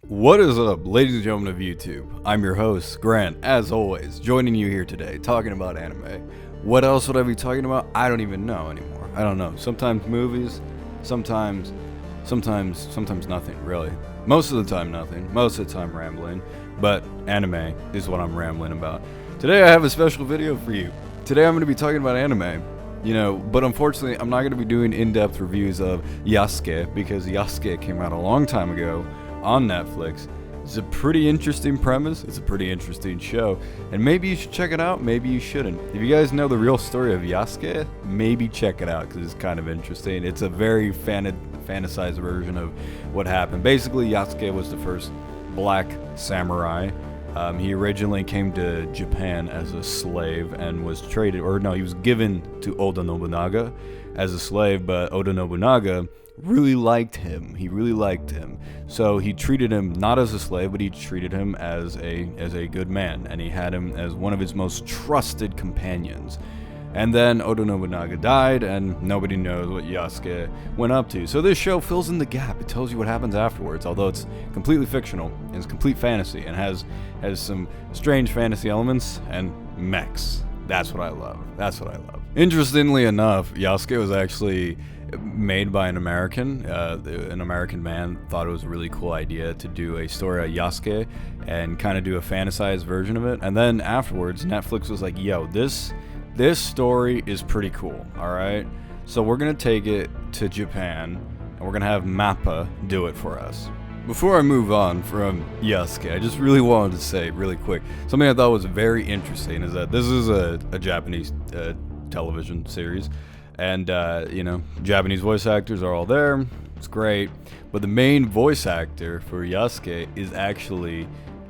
What is up, ladies and gentlemen of YouTube? I'm your host, Grant, as always, joining you here today, talking about anime. What else would I be talking about? I don't even know anymore. I don't know. Sometimes movies, sometimes nothing, really. Most of the time nothing, most of the time rambling, but anime is what I'm rambling about. Today I have a special video for you. Today I'm going to be talking about anime. But unfortunately, I'm not going to be doing in-depth reviews of Yasuke, because Yasuke came out a long time ago on Netflix. It's a pretty interesting premise, it's a pretty interesting show, and maybe you should check it out, maybe you shouldn't. If you guys know the real story of Yasuke, maybe check it out, because it's kind of interesting. It's a very fantasized version of what happened. Basically, Yasuke was the first black samurai. He originally came to Japan as a slave and was traded, he was given to Oda Nobunaga as a slave, but Oda Nobunaga really liked him. He really liked him. So he treated him not as a slave, but he treated him as a good man, and he had him as one of his most trusted companions. And then Oda Nobunaga died, and nobody knows what Yasuke went up to. So this show fills in the gap. It tells you what happens afterwards, although it's completely fictional, and it's complete fantasy, and has some strange fantasy elements and mechs. That's what I love. That's what I love. Interestingly enough, Yasuke was actually made by an American. An American man thought it was a really cool idea to do a story on Yasuke and kind of do a fantasized version of it. And then afterwards, Netflix was like, yo, this story is pretty cool, alright? So we're going to take it to Japan, and we're going to have MAPPA do it for us. Before I move on from Yasuke, I just really wanted to say really quick, something I thought was very interesting is that this is a Japanese television series, and Japanese voice actors are all there. It's great, but the main voice actor for Yasuke is actually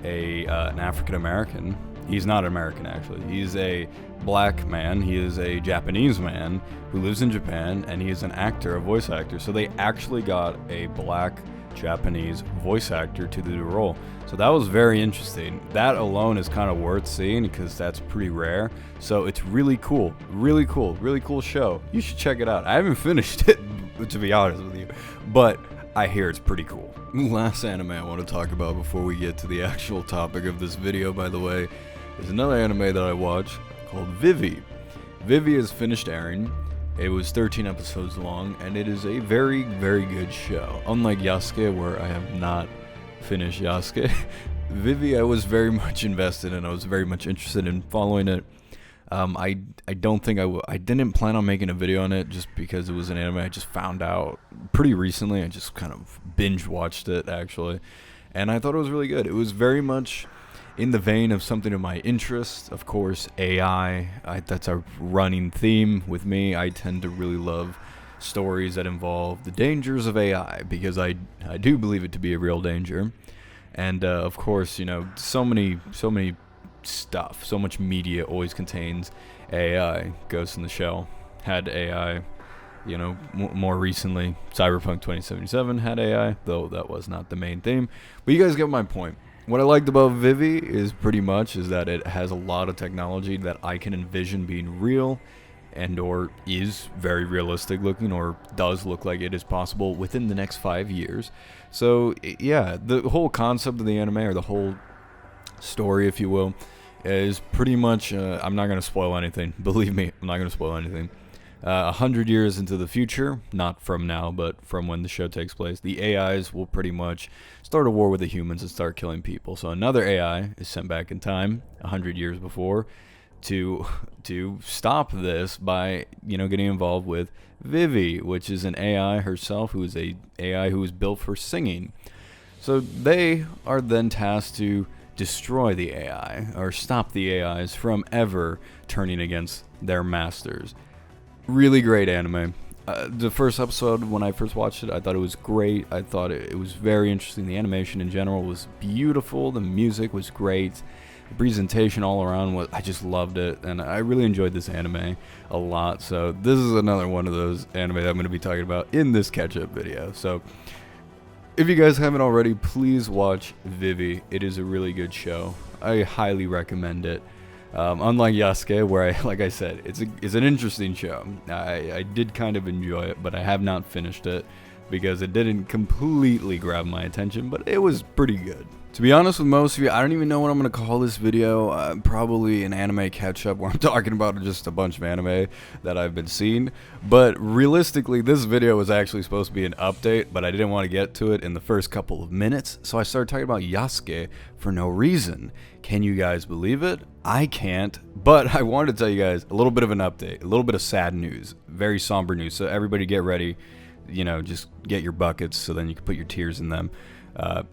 an African American. He's not American, actually. He's a black man. He is a Japanese man who lives in Japan, and he is an actor, a voice actor. So they actually got a black Japanese voice actor to do the role. So that was very interesting. That alone is kind of worth seeing, because that's pretty rare. So it's really cool. Really cool show. You should check it out. I haven't finished it, to be honest with you, but I hear it's pretty cool. Last anime I want to talk about before we get to the actual topic of this video, by the way, is another anime that I watch called Vivy. Vivy has finished airing. It was 13 episodes long, and it is a very, very good show. Unlike Yasuke, where I have not finished Yasuke, Vivy I was very much invested in. I was very much interested in following it. I don't think I didn't plan on making a video on it just because it was an anime I just found out pretty recently. I just kind of binge watched it, actually, and I thought it was really good. It was very much in the vein of something of my interest. Of course, AI, that's a running theme with me. I tend to really love stories that involve the dangers of AI, because I do believe it to be a real danger. And of course, so many stuff, so much media always contains AI. Ghost in the Shell had AI. More recently, Cyberpunk 2077 had AI, though that was not the main theme. But you guys get my point. What I liked about Vivy is that it has a lot of technology that I can envision being real, and or is very realistic looking, or does look like it is possible within the next 5 years. So yeah, the whole concept of the anime, or the whole story, if you will, is pretty much, I'm not going to spoil anything. Believe me, I'm not going to spoil anything. 100 years into the future, not from now, but from when the show takes place, the AIs will pretty much start a war with the humans and start killing people. So another AI is sent back in time 100 years before to stop this by getting involved with Vivy, which is an AI herself, who is a AI who is built for singing. So they are then tasked to destroy the AI, or stop the AIs from ever turning against their masters. Really great anime. The first episode, when I first watched it, I thought it was great. I thought it was very interesting. The animation in general was beautiful. The music was great. The presentation all around I just loved it, and I really enjoyed this anime a lot. So this is another one of those anime that I'm going to be talking about in this catch-up video. So if you guys haven't already, please watch Vivy. It is a really good show. I highly recommend it. Unlike Yasuke, where like I said, it's an interesting show. I did kind of enjoy it, but I have not finished it. because it didn't completely grab my attention, but it was pretty good. To be honest with most of you, I don't even know what I'm going to call this video. Probably an anime catch-up where I'm talking about just a bunch of anime that I've been seeing. But realistically, this video was actually supposed to be an update, but I didn't want to get to it in the first couple of minutes. So I started talking about Yasuke for no reason. Can you guys believe it? I can't. But I wanted to tell you guys a little bit of an update, a little bit of sad news, very somber news. So everybody get ready, you know, just get your buckets so then you can put your tears in them.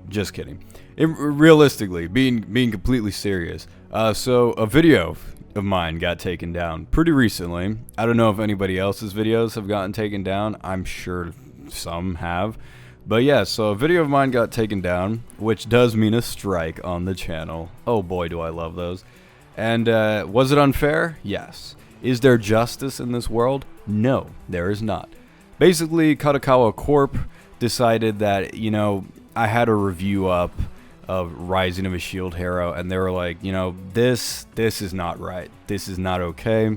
Just kidding. Realistically, being completely serious. So a video of mine got taken down pretty recently. I don't know if anybody else's videos have gotten taken down. I'm sure some have. But yeah, so a video of mine got taken down, which does mean a strike on the channel. Oh boy, do I love those. And was it unfair? Yes. Is there justice in this world? No, there is not. Basically, Kadokawa Corp decided that, you know, I had a review up of Rising of a Shield Hero, and they were like, you know, this is not right. This is not okay.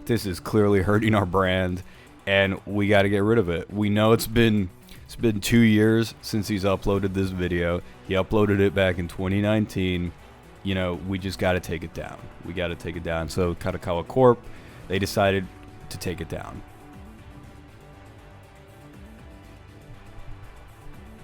This is clearly hurting our brand, and we got to get rid of it. We know it's been 2 years since he's uploaded this video. He uploaded it back in 2019. You know, we just got to take it down. We got to take it down. So Kadokawa Corp, they decided to take it down.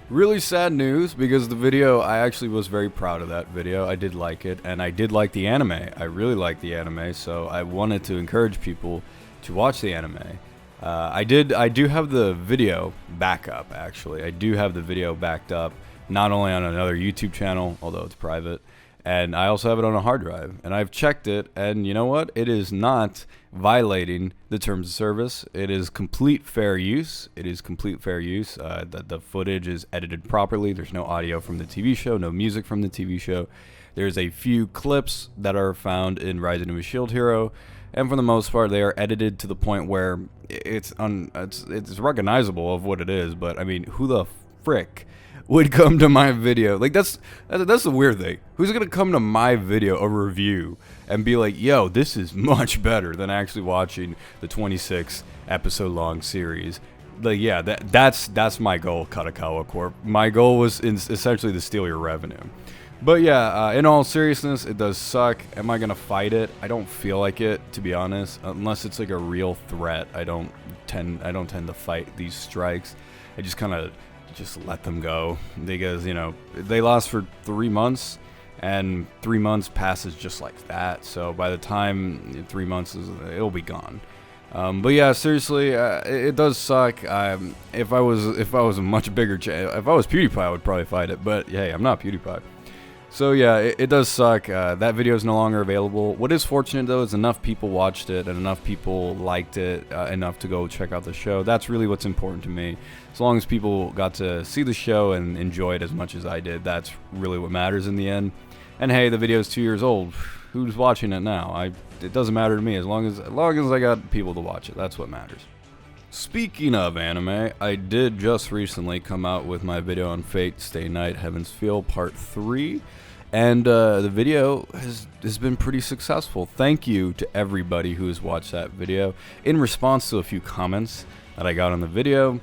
Really sad news, because the video, I actually was very proud of that video. I did like it, and I did like the anime. I really liked the anime, so I wanted to encourage people to watch the anime. I do have the video backup, actually. I do have the video backed up, not only on another YouTube channel, although it's private, and I also have it on a hard drive. And I've checked it, and you know what? It is not violating the terms of service. It is complete fair use. It is complete fair use. The footage is edited properly. There's no audio from the TV show, no music from the TV show. There's a few clips that are found in Rising of a Shield Hero, and for the most part, they are edited to the point where it's recognizable of what it is. But I mean, who the frick would come to my video? Like, that's the weird thing. Who's gonna come to my video, a review, and be like, yo, this is much better than actually watching the 26 episode long series? Like, yeah, that's my goal, Kadokawa Corp. My goal was essentially to steal your revenue. But yeah, in all seriousness, it does suck. Am I gonna fight it? I don't feel like it, to be honest, unless it's like a real threat. I don't tend to fight these strikes. I just kind of let them go, because, you know, they last for 3 months, and 3 months passes just like that. So by the time 3 months it'll be gone. But yeah, seriously, it does suck. If I was a much bigger if I was PewDiePie, I would probably fight it. But hey, I'm not PewDiePie. So yeah, it does suck. That video is no longer available. What is fortunate though is enough people watched it and enough people liked it enough to go check out the show. That's really what's important to me. As long as people got to see the show and enjoy it as much as I did, that's really what matters in the end. And hey, the video is 2 years old. Who's watching it now? It doesn't matter to me as long as I got people to watch it. That's what matters. Speaking of anime, I did just recently come out with my video on Fate Stay Night Heaven's Feel Part 3, and the video has been pretty successful. Thank you to everybody who has watched that video. In response to a few comments that I got on the video,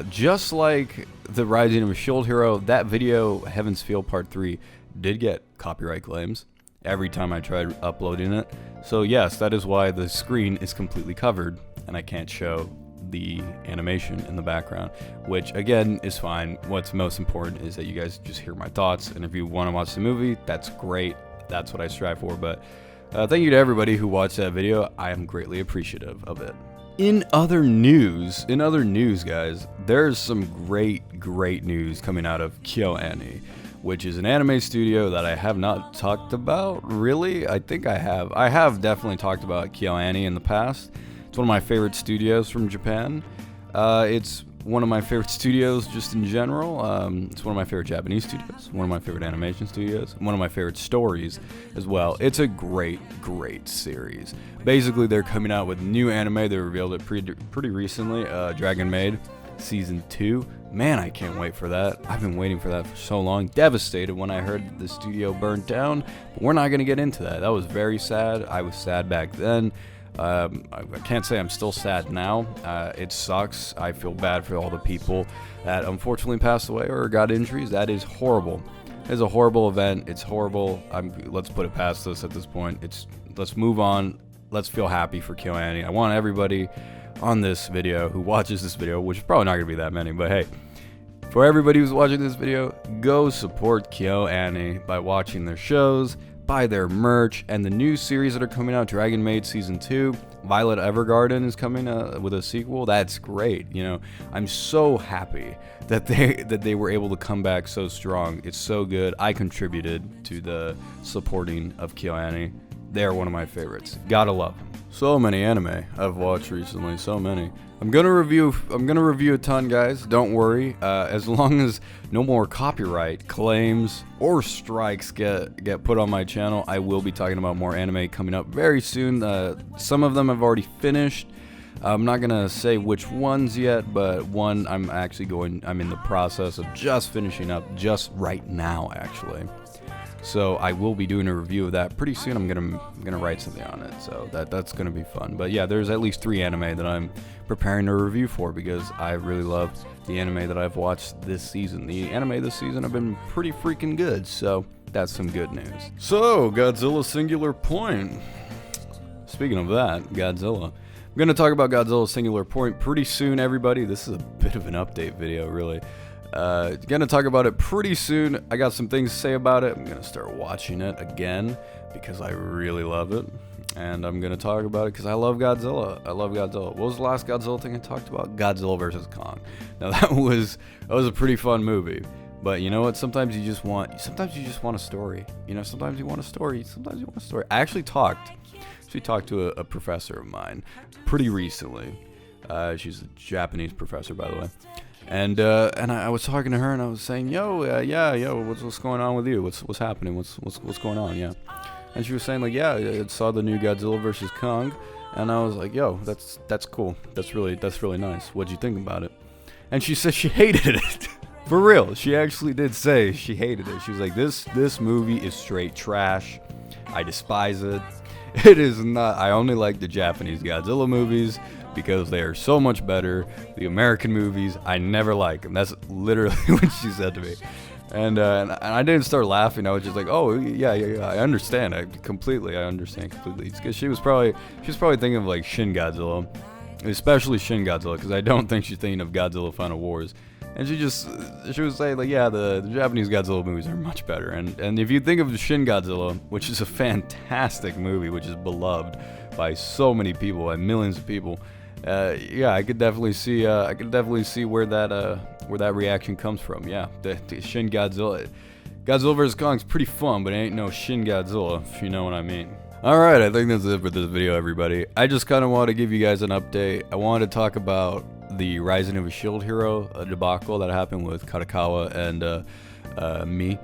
just like the Rising of a Shield Hero, that video, Heaven's Feel Part 3, did get copyright claims every time I tried uploading it. So yes, that is why the screen is completely covered and I can't show the animation in the background, which again is fine. What's most important is that you guys just hear my thoughts, and if you want to watch the movie, that's great. That's what I strive for. But thank you to everybody who watched that video. I am greatly appreciative of it. In other news, guys, there's some great news coming out of KyoAni, which is an anime studio that I have not talked about, really. I think I have. I have definitely talked about KyoAni in the past. It's one of my favorite studios from Japan. It's one of my favorite studios just in general. It's one of my favorite Japanese studios, one of my favorite animation studios, one of my favorite stories as well. It's a great series. Basically, they're coming out with new anime. They revealed it pretty recently, Dragon Maid Season 2. Man, I can't wait for that. I've been waiting for that for so long. Devastated when I heard the studio burnt down, but we're not going to get into that. That was very sad. I was sad back then. I can't say I'm still sad now. It sucks. I feel bad for all the people that unfortunately passed away or got injuries. That is horrible. It's a horrible event. It's horrible. Let's put it past us at this point. Let's move on. Let's feel happy for KyoAni. I want everybody on this video who watches this video, which is probably not going to be that many, but hey, for everybody who's watching this video, go support KyoAni by watching their shows, buy their merch, and the new series that are coming out, Dragon Maid Season 2, Violet Evergarden is coming with a sequel. That's great. You know, I'm so happy that they were able to come back so strong. It's so good. I contributed to the supporting of KyoAni. They're one of my favorites. Gotta love them. So many anime I've watched recently. So many. I'm gonna review a ton, guys. Don't worry. As long as no more copyright claims or strikes get put on my channel, I will be talking about more anime coming up very soon. Some of them I've already finished. I'm not gonna say which ones yet, but one I'm in the process of just finishing up just right now, actually. So I will be doing a review of that pretty soon. I'm gonna write something on it, so that's gonna be fun. But yeah, there's at least 3 anime that I'm preparing a review for because I really love the anime that I've watched this season. The anime this season have been pretty freaking good, so that's some good news. So Godzilla Singular Point. Speaking of that, Godzilla. I'm gonna talk about Godzilla Singular Point pretty soon, everybody. This is a bit of an update video, really. Gonna talk about it pretty soon. I got some things to say about it. I'm gonna start watching it again because I really love it, and I'm gonna talk about it because I love Godzilla. I love Godzilla. What was the last Godzilla thing I talked about? Godzilla vs. Kong. Now that was a pretty fun movie. But you know what? Sometimes you just want a story. You know, sometimes you want a story. Sometimes you want a story. I actually talked to a professor of mine pretty recently. She's a Japanese professor, by the way. And I was talking to her, and I was saying, yo, what's going on with you? What's happening? What's going on? Yeah. And she was saying, like, yeah, I saw the new Godzilla vs. Kong, and I was like, yo, that's cool. That's really nice. What'd you think about it? And she said she hated it. For real, she actually did say she hated it. She was like, this movie is straight trash. I despise it. It is not. I only like the Japanese Godzilla movies because they are so much better. The American movies, I never like them. That's literally what she said to me. And I didn't start laughing. I was just like, oh, yeah, I understand. I understand completely. It's 'cause she was probably thinking of like Shin Godzilla, especially Shin Godzilla, because I don't think she's thinking of Godzilla Final Wars. And she was saying, like, yeah, the Japanese Godzilla movies are much better. And if you think of Shin Godzilla, which is a fantastic movie, which is beloved by so many people, by millions of people, yeah, I could definitely see where that reaction comes from. Yeah, the Shin Godzilla vs. Kong's pretty fun, but it ain't no Shin Godzilla, if you know what I mean. Alright, I think that's it for this video, everybody. I just kind of want to give you guys an update. I wanted to talk about the Rising of a Shield Hero debacle that happened with Katakawa and me.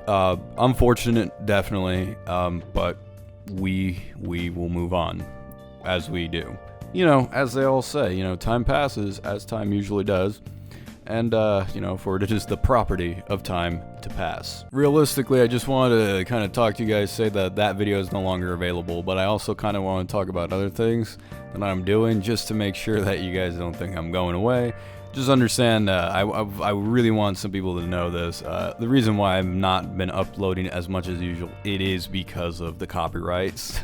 Unfortunate, definitely, but we will move on, as we do. You know, as they all say, you know, time passes, as time usually does. And, you know, for it is the property of time to pass. Realistically, I just wanted to kind of talk to you guys, say that video is no longer available, but I also kind of want to talk about other things that I'm doing just to make sure that you guys don't think I'm going away. Just understand, I really want some people to know this. The reason why I've not been uploading as much as usual, it is because of the copyrights,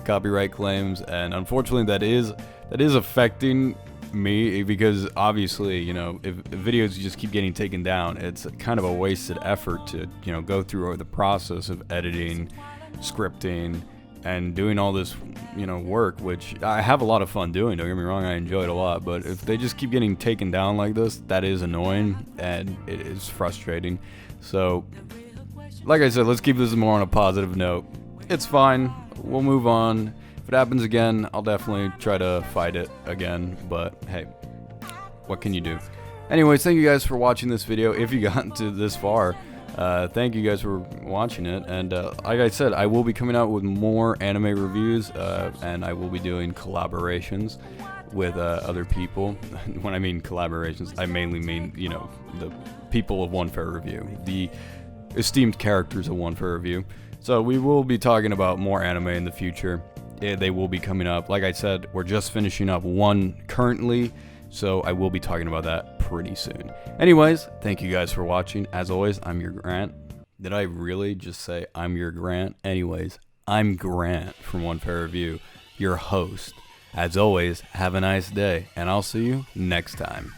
copyright claims, and unfortunately that is affecting me, because obviously, you know, if videos just keep getting taken down, it's kind of a wasted effort to, you know, go through the process of editing, scripting, and doing all this, you know, work, which I have a lot of fun doing, don't get me wrong, I enjoy it a lot, but if they just keep getting taken down like this, that is annoying, and it is frustrating. So, like I said, let's keep this more on a positive note. It's fine, we'll move on. If it happens again, I'll definitely try to fight it again, but hey, what can you do? Anyways, thank you guys for watching this video. If you got to this far, thank you guys for watching it, and like I said, I will be coming out with more anime reviews, and I will be doing collaborations with other people. When I mean collaborations, I mainly mean, you know, the people of One Fair Review, the esteemed characters of One Fair Review. So we will be talking about more anime in the future. they will be coming up. Like I said, we're just finishing up one currently, so I will be talking about that pretty soon. Anyways, thank you guys for watching. As always, I'm your Grant. Did I really just say I'm your Grant? Anyways, I'm Grant from One Fair Review, your host. As always, have a nice day, and I'll see you next time.